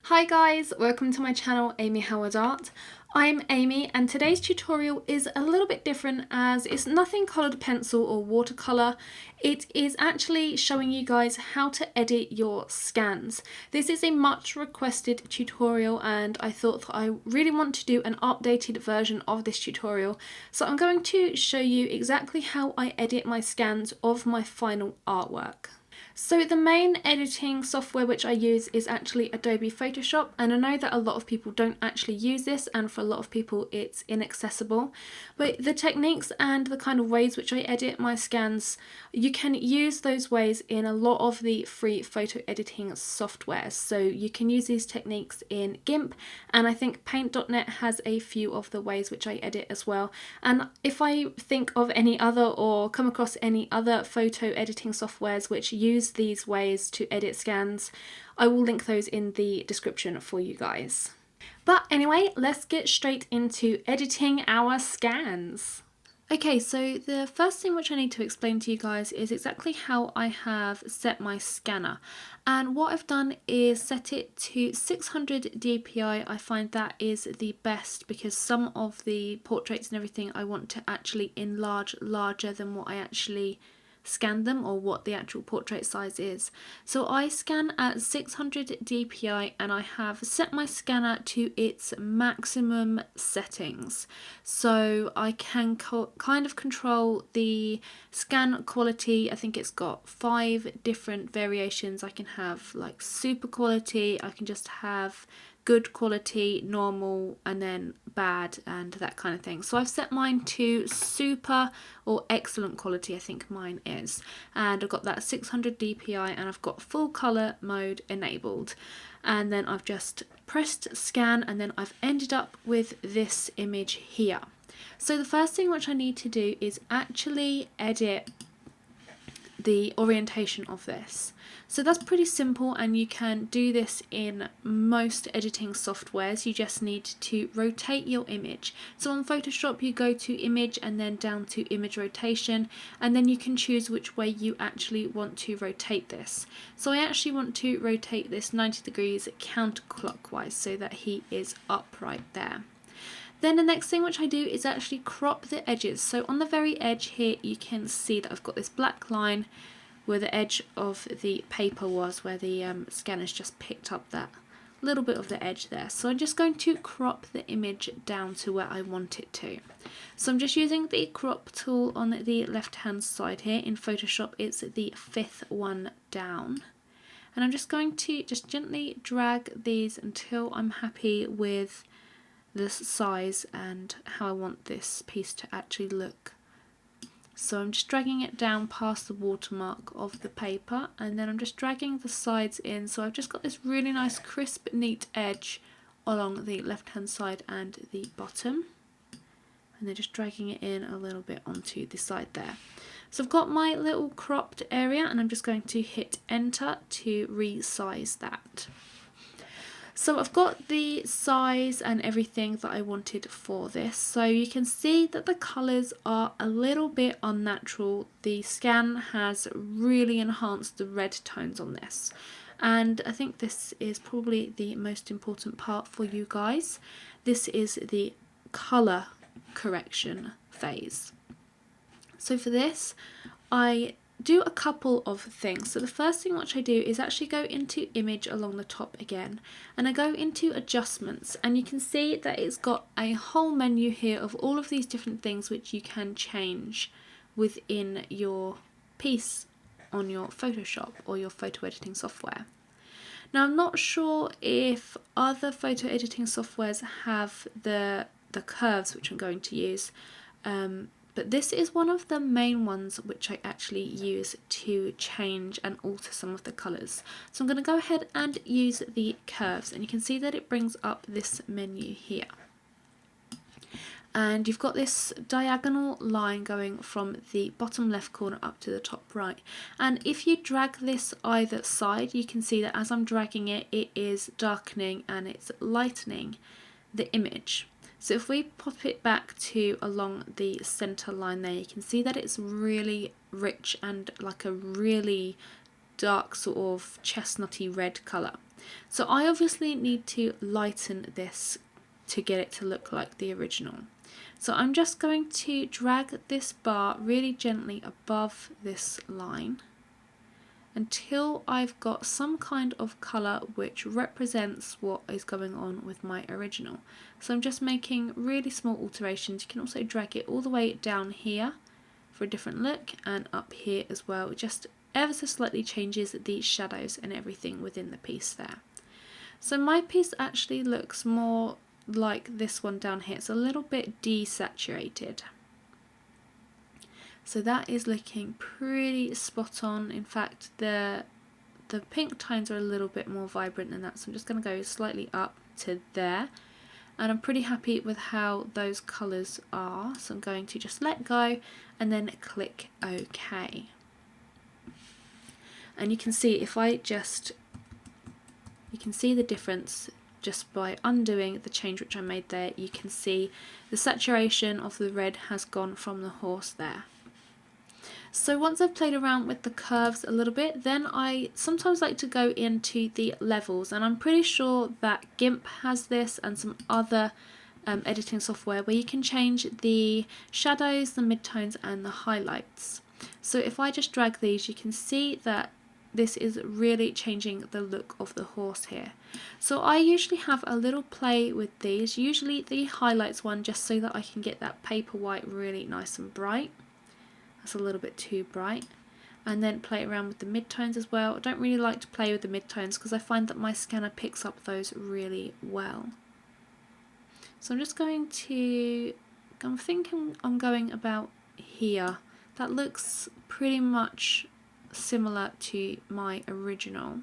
Hi guys, welcome to my channel Amie Howard Art. I'm Amie and today's tutorial is a little bit different as it's nothing coloured pencil or watercolour. It is actually showing you guys how to edit your scans. This is a much requested tutorial and I thought that I really want to do an updated version of this tutorial. So I'm going to show you exactly how I edit my scans of my final artwork. So the main editing software which I use is actually Adobe Photoshop, and I know that a lot of people don't actually use this and for a lot of people it's inaccessible, but the techniques and the kind of ways which I edit my scans, you can use those ways in a lot of the free photo editing softwares. So you can use these techniques in GIMP, and I think Paint.net has a few of the ways which I edit as well. And if I think of any other or come across any other photo editing softwares which use these ways to edit scans, I will link those in the description for you guys. But anyway, let's get straight into editing our scans. Okay, so the first thing which I need to explain to you guys is exactly how I have set my scanner. And what I've done is set it to 600 dpi. I find that is the best because some of the portraits and everything I want to actually enlarge larger than what I actually scan them or what the actual portrait size is. So I scan at 600 dpi and I have set my scanner to its maximum settings. So I can kind of control the scan quality. I think it's got 5 different variations. I can have like super quality, I can just have good quality, normal, and then bad and that kind of thing. So I've set mine to super or excellent quality, I think mine is, and I've got that 600 dpi and I've got full color mode enabled, and then I've just pressed scan and then I've ended up with this image here. So the first thing which I need to do is actually edit the orientation of this. So that's pretty simple and you can do this in most editing softwares. You just need to rotate your image. So on Photoshop you go to image and then down to image rotation, and then you can choose which way you actually want to rotate this. So I actually want to rotate this 90 degrees counterclockwise so that he is upright there. Then the next thing which I do is actually crop the edges. So on the very edge here you can see that I've got this black line where the edge of the paper was, where the scanner's just picked up that little bit of the edge there. So I'm just going to crop the image down to where I want it to. So I'm just using the crop tool on the left hand side here. In Photoshop it's the 5th one down. And I'm just going to just gently drag these until I'm happy with this size and how I want this piece to actually look. So I'm just dragging it down past the watermark of the paper, and then I'm just dragging the sides in, so I've just got this really nice crisp neat edge along the left hand side and the bottom, and then just dragging it in a little bit onto the side there. So I've got my little cropped area and I'm just going to hit enter to resize that. So I've got the size and everything that I wanted for this. So you can see that the colours are a little bit unnatural. The scan has really enhanced the red tones on this. And I think this is probably the most important part for you guys. This is the colour correction phase. So for this, I do a couple of things. So the first thing which I do is actually go into image along the top again, and I go into adjustments, and you can see that it's got a whole menu here of all of these different things which you can change within your piece on your Photoshop or your photo editing software. Now I'm not sure if other photo editing softwares have the curves which I'm going to use, but this is one of the main ones which I actually use to change and alter some of the colours. So I'm going to go ahead and use the curves, and you can see that it brings up this menu here. And you've got this diagonal line going from the bottom left corner up to the top right. And if you drag this either side, you can see that as I'm dragging it, it is darkening and it's lightening the image. So if we pop it back to along the centre line there, you can see that it's really rich and like a really dark sort of chestnutty red colour. So I obviously need to lighten this to get it to look like the original. So I'm just going to drag this bar really gently above this line until I've got some kind of colour which represents what is going on with my original. So I'm just making really small alterations. You can also drag it all the way down here for a different look, and up here as well. It just ever so slightly changes the shadows and everything within the piece there. So my piece actually looks more like this one down here. It's a little bit desaturated. So that is looking pretty spot on. In fact, the pink tones are a little bit more vibrant than that. So I'm just going to go slightly up to there. And I'm pretty happy with how those colours are. So I'm going to just let go and then click OK. And you can see if I just, you can see the difference just by undoing the change which I made there. You can see the saturation of the red has gone from the horse there. So once I've played around with the curves a little bit, then I sometimes like to go into the levels, and I'm pretty sure that GIMP has this and some other editing software where you can change the shadows, the midtones and the highlights. So if I just drag these, you can see that this is really changing the look of the horse here. So I usually have a little play with these, usually the highlights one, just so that I can get that paper white really nice and bright. That's a little bit too bright. And then play around with the midtones as well. I don't really like to play with the midtones because I find that my scanner picks up those really well. So I'm just going to, I'm thinking I'm going about here. That looks pretty much similar to my original,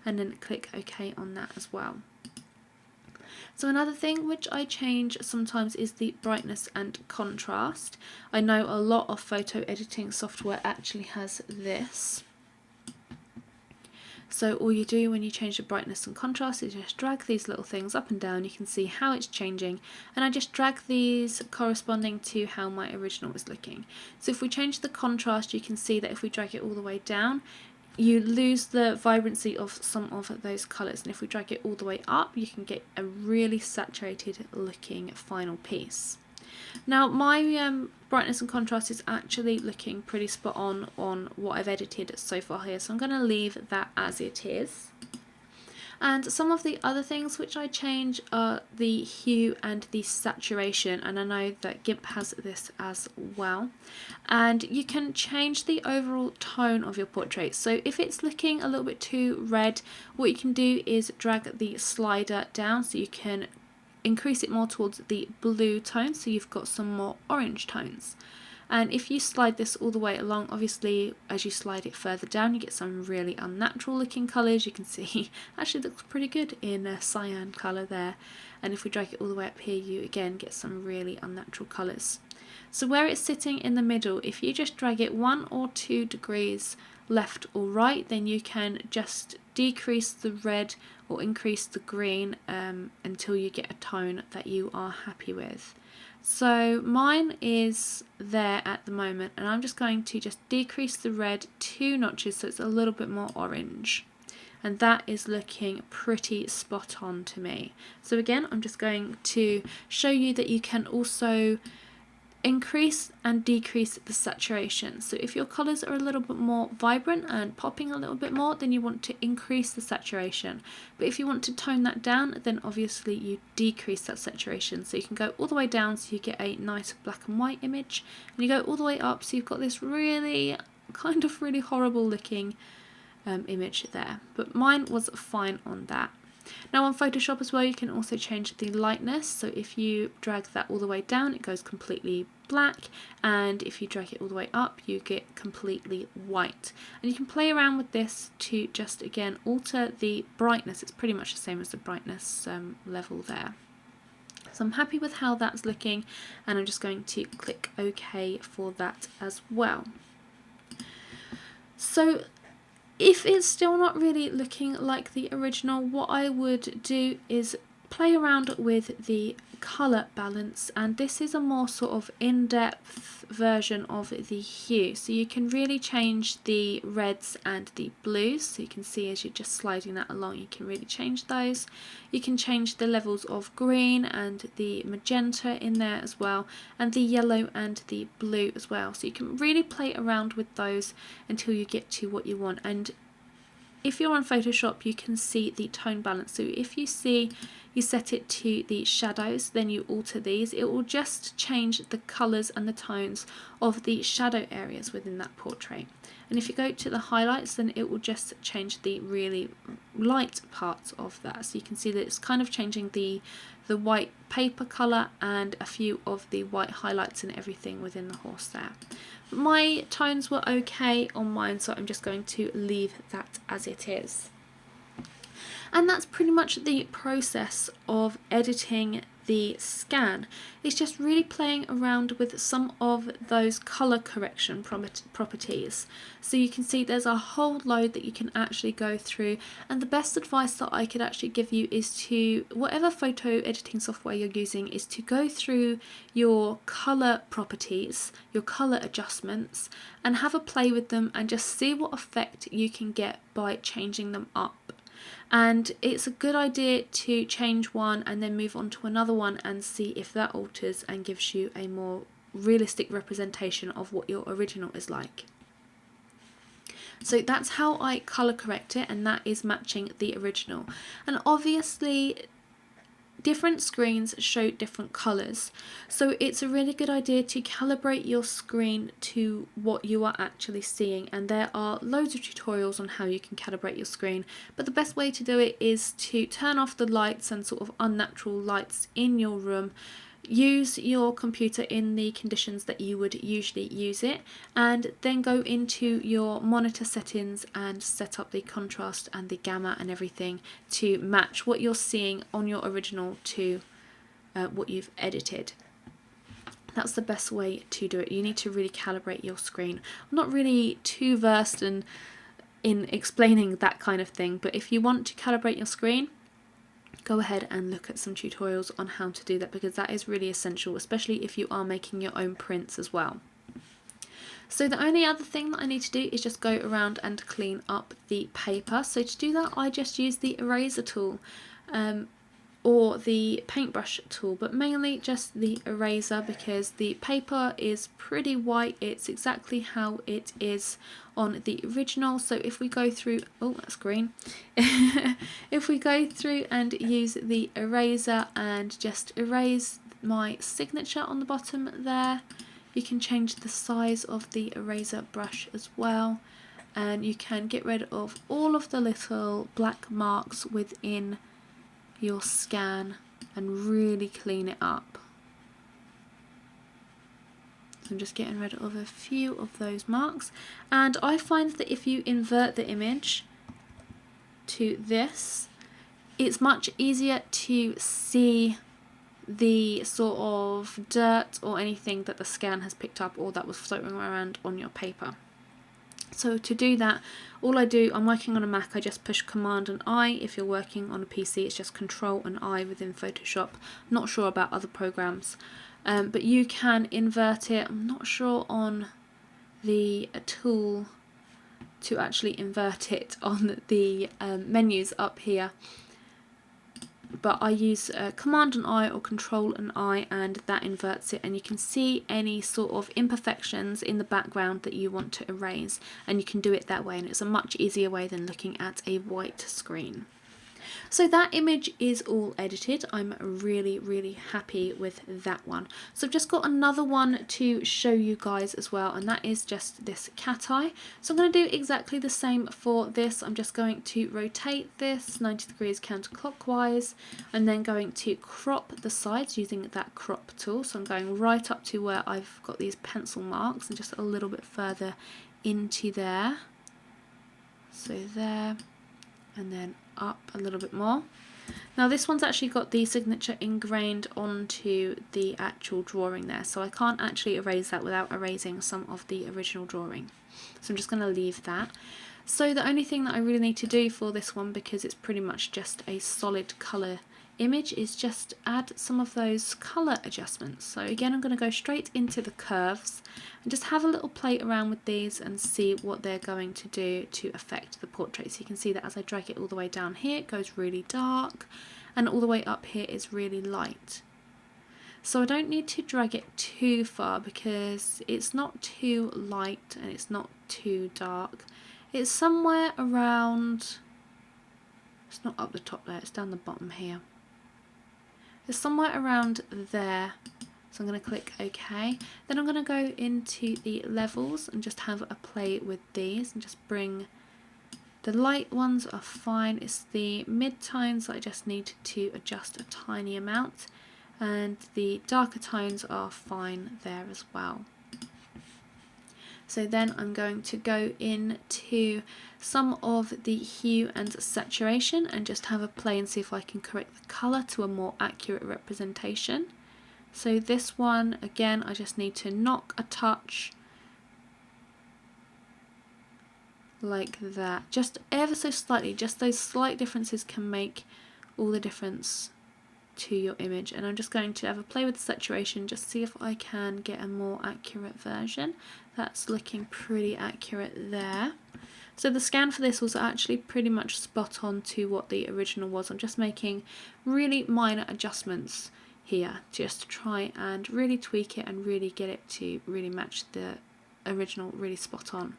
and then click OK on that as well. So another thing which I change sometimes is the brightness and contrast. I know a lot of photo editing software actually has this. So all you do when you change the brightness and contrast is just drag these little things up and down. You can see how it's changing, and I just drag these corresponding to how my original is looking. So if we change the contrast, you can see that if we drag it all the way down, you lose the vibrancy of some of those colours, and if we drag it all the way up, you can get a really saturated looking final piece. Now my brightness and contrast is actually looking pretty spot on what I've edited so far here, so I'm going to leave that as it is. And some of the other things which I change are the hue and the saturation, and I know that GIMP has this as well. And you can change the overall tone of your portrait. So if it's looking a little bit too red, what you can do is drag the slider down so you can increase it more towards the blue tone, so you've got some more orange tones. And if you slide this all the way along, obviously as you slide it further down you get some really unnatural looking colours. You can see actually looks pretty good in a cyan colour there, and if we drag it all the way up here you again get some really unnatural colours. So where it's sitting in the middle, if you just drag it 1 or 2 degrees left or right, then you can just decrease the red or increase the green until you get a tone that you are happy with. So mine is there at the moment, and I'm just going to just decrease the red 2 notches so it's a little bit more orange, and that is looking pretty spot on to me. So again, I'm just going to show you that you can also increase and decrease the saturation. So if your colours are a little bit more vibrant and popping a little bit more, then you want to increase the saturation. But if you want to tone that down, then obviously you decrease that saturation. So you can go all the way down so you get a nice black and white image, and you go all the way up so you've got this really kind of really horrible looking image there. But mine was fine on that. Now on Photoshop as well, you can also change the lightness. So if you drag that all the way down, it goes completely black, and if you drag it all the way up, you get completely white. And you can play around with this to just again alter the brightness. It's pretty much the same as the brightness level there. So I'm happy with how that's looking, and I'm just going to click OK for that as well. So if it's still not really looking like the original, what I would do is play around with the colour balance, and this is a more sort of in-depth version of the hue, so you can really change the reds and the blues. So you can see as you're just sliding that along, you can really change those. You can change the levels of green and the magenta in there as well, and the yellow and the blue as well, so you can really play around with those until you get to what you want. And if you're on Photoshop, you can see the tone balance. So if you see you set it to the shadows, then you alter these, it will just change the colours and the tones of the shadow areas within that portrait. And if you go to the highlights, then it will just change the really light parts of that. So you can see that it's kind of changing the white paper colour and a few of the white highlights and everything within the horse there. But my tones were okay on mine, so I'm just going to leave that as it is. And that's pretty much the process of editing the scan. It's just really playing around with some of those colour correction properties. So you can see there's a whole load that you can actually go through, and the best advice that I could actually give you is to, whatever photo editing software you're using, is to go through your colour properties, your colour adjustments, and have a play with them and just see what effect you can get by changing them up. And it's a good idea to change one and then move on to another one and see if that alters and gives you a more realistic representation of what your original is like. So that's how I colour correct it, and that is matching the original. And obviously different screens show different colours, so it's a really good idea to calibrate your screen to what you are actually seeing, and there are loads of tutorials on how you can calibrate your screen, but the best way to do it is to turn off the lights and sort of unnatural lights in your room. Use your computer in the conditions that you would usually use it, and then go into your monitor settings and set up the contrast and the gamma and everything to match what you're seeing on your original to what you've edited. That's the best way to do it. You need to really calibrate your screen. I'm not really too versed in explaining that kind of thing, but if you want to calibrate your screen, go ahead and look at some tutorials on how to do that, because that is really essential, especially if you are making your own prints as well. So the only other thing that I need to do is just go around and clean up the paper. So to do that, I just use the eraser tool or the paintbrush tool, but mainly just the eraser, because the paper is pretty white. It's exactly how it is on the original. So if we go through, oh, that's green. If we go through and use the eraser and just erase my signature on the bottom there, you can change the size of the eraser brush as well, and you can get rid of all of the little black marks within your scan and really clean it up. So I'm just getting rid of a few of those marks, and I find that if you invert the image to this, it's much easier to see the sort of dirt or anything that the scan has picked up or that was floating around on your paper. So to do that, all I do, I'm working on a Mac, I just push Command and I. If you're working on a PC, it's just Control and I within Photoshop. I'm not sure about other programs, but you can invert it. I'm not sure on the tool to actually invert it on the menus up here, but I use Command and I or Control and I, and that inverts it, and you can see any sort of imperfections in the background that you want to erase, and you can do it that way, and it's a much easier way than looking at a white screen. So that image is all edited. I'm really happy with that one. So I've just got another one to show you guys as well, and that is just this cat eye. So I'm going to do exactly the same for this. I'm just going to rotate this 90 degrees counterclockwise, and then going to crop the sides using that crop tool. So I'm going right up to where I've got these pencil marks and just a little bit further into there. So there, and then up a little bit more. Now this one's actually got the signature ingrained onto the actual drawing there, so I can't actually erase that without erasing some of the original drawing. So I'm just going to leave that. So the only thing that I really need to do for this one, because it's pretty much just a solid colour image is just add some of those colour adjustments. So again, I'm going to go straight into the curves and just have a little play around with these and see what they're going to do to affect the portrait. So you can see that as I drag it all the way down here, it goes really dark, and all the way up here is really light. So I don't need to drag it too far because it's not too light and it's not too dark. It's somewhere around, it's not up the top there, it's down the bottom here. It's somewhere around there. So I'm going to click OK. Then I'm going to go into the levels and just have a play with these and just bring, the light ones are fine. It's the mid-tones that I just need to adjust a tiny amount, and the darker tones are fine there as well. So then I'm going to go into some of the hue and saturation and just have a play and see if I can correct the colour to a more accurate representation. So this one, again, I just need to knock a touch like that, just ever so slightly. Just those slight differences can make all the difference to your image. And I'm just going to have a play with the saturation, just see if I can get a more accurate version. That's looking pretty accurate there. So the scan for this was actually pretty much spot on to what the original was. I'm just making really minor adjustments here just to try and really tweak it and really get it to really match the original really spot on.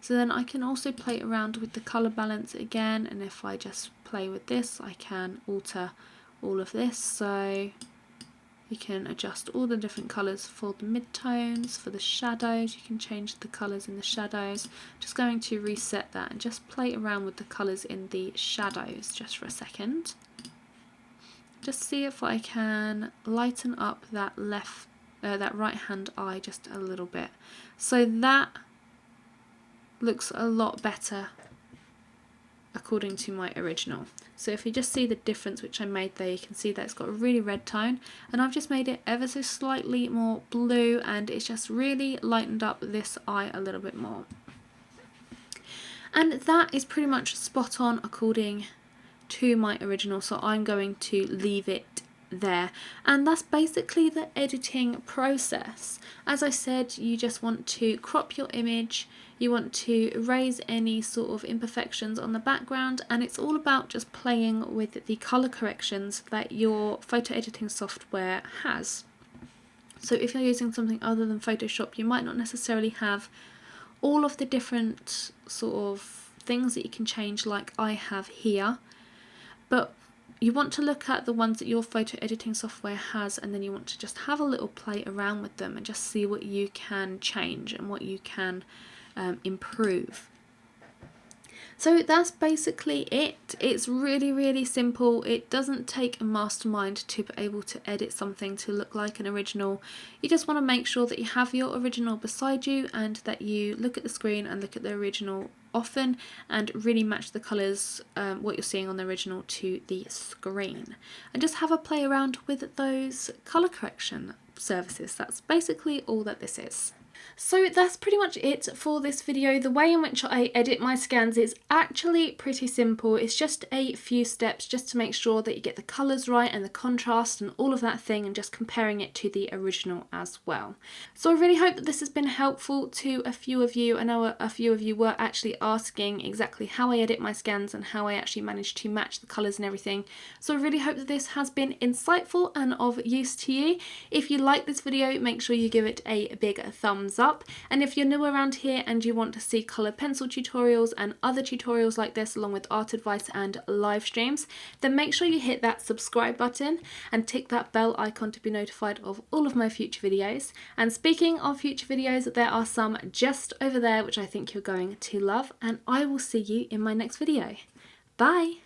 So then I can also play around with the colour balance again, and if I just play with this I can alter all of this. So you can adjust all the different colours for the mid-tones, for the shadows, you can change the colours in the shadows. Just going to reset that and just play around with the colours in the shadows just for a second. Just see if I can lighten up that that right hand eye just a little bit. So that looks a lot better according to my original. So if you just see the difference which I made there, you can see that it's got a really red tone, and I've just made it ever so slightly more blue, and it's just really lightened up this eye a little bit more. And that is pretty much spot on according to my original, so I'm going to leave it there. And that's basically the editing process. As I said, you just want to crop your image, you want to erase any sort of imperfections on the background, and it's all about just playing with the colour corrections that your photo editing software has. So if you're using something other than Photoshop, you might not necessarily have all of the different sort of things that you can change like I have here, but you want to look at the ones that your photo editing software has, and then you want to just have a little play around with them and just see what you can change and what you can improve. So that's basically it. It's really, really simple. It doesn't take a mastermind to be able to edit something to look like an original. You just want to make sure that you have your original beside you and that you look at the screen and look at the original often and really match the colours, what you're seeing on the original, to the screen. And just have a play around with those colour correction services. That's basically all that this is. So that's pretty much it for this video. The way in which I edit my scans is actually pretty simple. It's just a few steps just to make sure that you get the colours right and the contrast and all of that thing, and just comparing it to the original as well. So I really hope that this has been helpful to a few of you. I know a few of you were actually asking exactly how I edit my scans and how I actually manage to match the colours and everything. So I really hope that this has been insightful and of use to you. If you like this video, make sure you give it a big thumbs up. And if you're new around here and you want to see coloured pencil tutorials and other tutorials like this, along with art advice and live streams, then make sure you hit that subscribe button and tick that bell icon to be notified of all of my future videos. And speaking of future videos, there are some just over there which I think you're going to love, and I will see you in my next video. Bye!